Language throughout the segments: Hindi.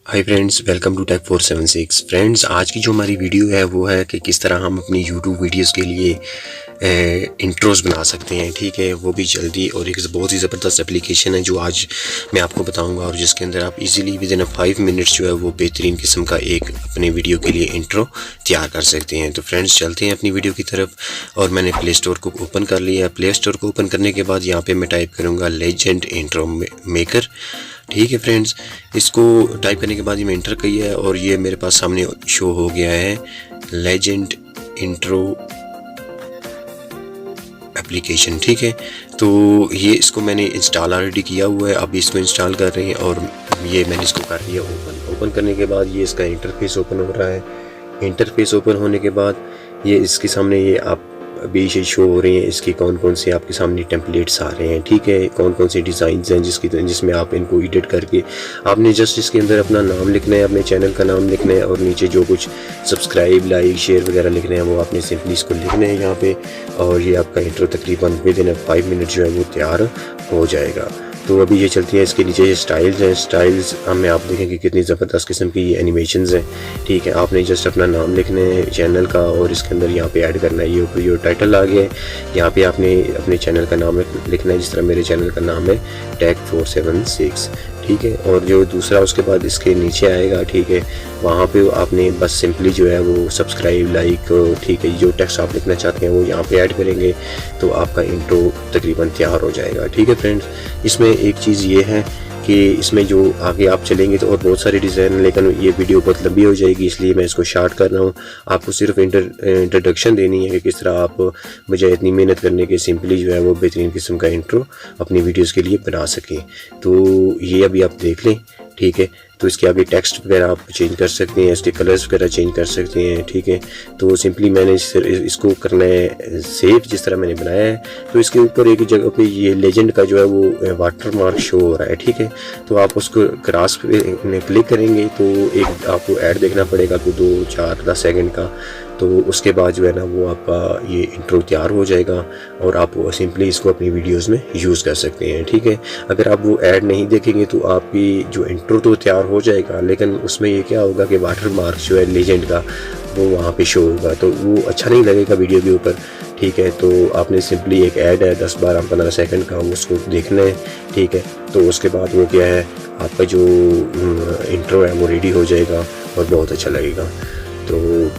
Hi friends, welcome to tech 476। Friends, आज की जो हमारी वीडियो है वो है कि किस तरह हम अपनी यूट्यूब वीडियोस के लिए इंट्रोज बना सकते हैं। ठीक है, वो भी जल्दी। और एक बहुत ही ज़बरदस्त एप्लीकेशन है जो आज मैं आपको बताऊंगा और जिसके अंदर आप इजीली विद इन 5 मिनट्स जो है वो बेहतरीन किस्म का एक अपने वीडियो के लिए इंट्रो तैयार कर सकते हैं। तो फ्रेंड्स, चलते हैं अपनी वीडियो की तरफ। और मैंने प्ले स्टोर को ओपन कर लिया है। प्ले स्टोर को ओपन करने के बाद यहाँ पर मैं टाइप करूँगा लेजेंड इंट्रो मेकर। ठीक है फ्रेंड्स, इसको टाइप करने के बाद ये मैं इंटर किया है और ये मेरे पास सामने शो हो गया है लेजेंड इंट्रो एप्लीकेशन। ठीक है, तो ये इसको मैंने इंस्टॉल ऑलरेडी किया हुआ है। अब इसको इंस्टॉल कर रहे हैं और ये मैंने इसको कर दिया ओपन करने के बाद ये इसका इंटरफेस ओपन हो रहा है। इंटरफेस ओपन होने के बाद ये इसके सामने ये आप अभी ये शो हो रही हैं इसकी कौन कौन से आपके सामने टेम्पलेट्स आ रहे हैं। ठीक है, कौन कौन से डिज़ाइंस हैं जिसमें आप इनको एडिट करके आपने जस्ट इसके अंदर अपना नाम लिखना है, अपने चैनल का नाम लिखना है और नीचे जो कुछ सब्सक्राइब, लाइक, शेयर वगैरह लिखने हैं वो आपने सिंपली इसको लिखना है यहाँ पे। और ये आपका इंट्रो तकरीबन विद इन 5 मिनट जो है वो तैयार हो जाएगा। तो अभी ये चलती है, इसके नीचे ये स्टाइल्स हैं। स्टाइल्स हमें आप देखें कि कितनी ज़बरदस्त किस्म की ये एनिमेशंस हैं। ठीक है, आपने जस्ट अपना नाम लिखना है चैनल का और इसके अंदर यहाँ पे ऐड करना है। ये टाइटल आ गया है, यहाँ पे आपने अपने चैनल का नाम लिखना है। जिस तरह मेरे चैनल का नाम है टेक 476। ठीक है, और जो दूसरा उसके बाद इसके नीचे आएगा, ठीक है, वहाँ पे आपने बस सिंपली जो है वो सब्सक्राइब, लाइक, ठीक है, जो टेक्स्ट आप लिखना चाहते हैं वो यहाँ पे ऐड करेंगे तो आपका इंट्रो तकरीबन तैयार हो जाएगा। ठीक है फ्रेंड्स, इसमें एक चीज़ ये है कि इसमें जो आगे आप चलेंगे तो और बहुत सारे डिज़ाइन, लेकिन ये वीडियो बहुत लंबी हो जाएगी इसलिए मैं इसको शॉर्ट कर रहा हूँ। आपको सिर्फ इंट्रोडक्शन देनी है कि किस तरह आप बजाय इतनी मेहनत करने के सिंपली जो है वो बेहतरीन किस्म का इंट्रो अपनी वीडियोस के लिए बना सकें। तो ये अभी आप देख लें। ठीक है, तो इसके आगे टेक्स्ट वगैरह आप चेंज कर सकते हैं, इसके कलर्स वगैरह चेंज कर सकते हैं। ठीक है, तो सिंपली मैंने इसको करना है सेव जिस तरह मैंने बनाया है। तो इसके ऊपर एक जगह पे ये लेजेंड का जो है वो वाटर मार्क शो हो रहा है। ठीक है, तो आप उसको क्रॉस पे क्लिक करेंगे तो एक आपको ऐड देखना पड़ेगा कोई 2, 4, 10 सेकंड का। तो उसके बाद जो है ना वो आपका ये इंट्रो तैयार हो जाएगा और आप सिंपली इसको अपनी वीडियोस में यूज़ कर सकते हैं। ठीक है, अगर आप वो ऐड नहीं देखेंगे तो आपकी जो इंट्रो तो तैयार हो जाएगा लेकिन उसमें ये क्या होगा कि वाटर मार्क जो है लेजेंड का वो वहाँ पे शो होगा तो वो अच्छा नहीं लगेगा वीडियो के ऊपर। ठीक है, तो आपने सिंपली एक ऐड है 10, 12, 15 सेकंड का, उसको देखना है। ठीक है, तो उसके बाद वो क्या है आपका जो इंट्रो है वो रेडी हो जाएगा और बहुत अच्छा लगेगा। तो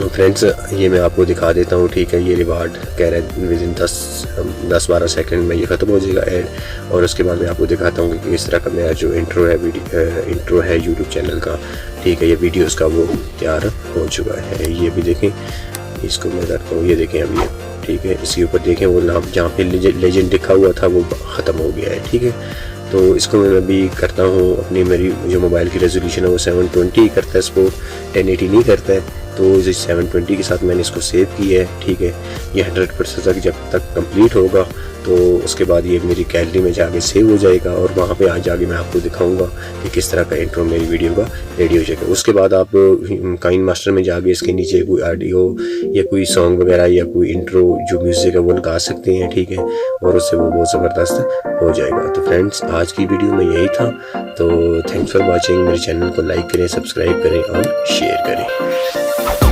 फ्रेंड्स, ये मैं आपको दिखा देता हूँ। ठीक है, ये रिवार्ड कह रहा है विद इन 10-12 सेकंड में ये ख़त्म हो जाएगा ऐड। और उसके बाद मैं आपको दिखाता हूँ कि किस तरह का मेरा जो इंट्रो है यूट्यूब चैनल का, ठीक है, ये वीडियोस का वो तैयार हो चुका है। ये भी देखें, इसको मैं करता हूँ, ये देखें अभी ये। ठीक है, इसके ऊपर देखें वो नाम जहाँ पे लेजेंड लिखा हुआ था वो ख़त्म हो गया है। ठीक है, तो इसको मैं अभी करता हूँ अपनी मेरी जो मोबाइल की रेजोल्यूशन है वो 720 करता है, इसको 1080 नहीं करता है। तो इस 720 के साथ मैंने इसको सेव किया है। ठीक है, ये 100% तक जब तक कंप्लीट होगा तो उसके बाद ये मेरी गैलरी में जाके सेव हो जाएगा और वहाँ पे आज जाके मैं आपको दिखाऊंगा कि किस तरह का इंट्रो मेरी वीडियो का रेडी हो जाएगा। उसके बाद आप काइनमास्टर में जाके इसके नीचे कोई ऑडियो या कोई सॉन्ग वगैरह या कोई इंट्रो जो म्यूज़िक है वो लगा सकते हैं। ठीक है, और उससे वो बहुत ज़बरदस्त हो जाएगा। तो फ्रेंड्स, आज की वीडियो में यही था। तो थैंक्स फॉर वॉचिंग। मेरे चैनल को लाइक करें, सब्सक्राइब करें और शेयर करें।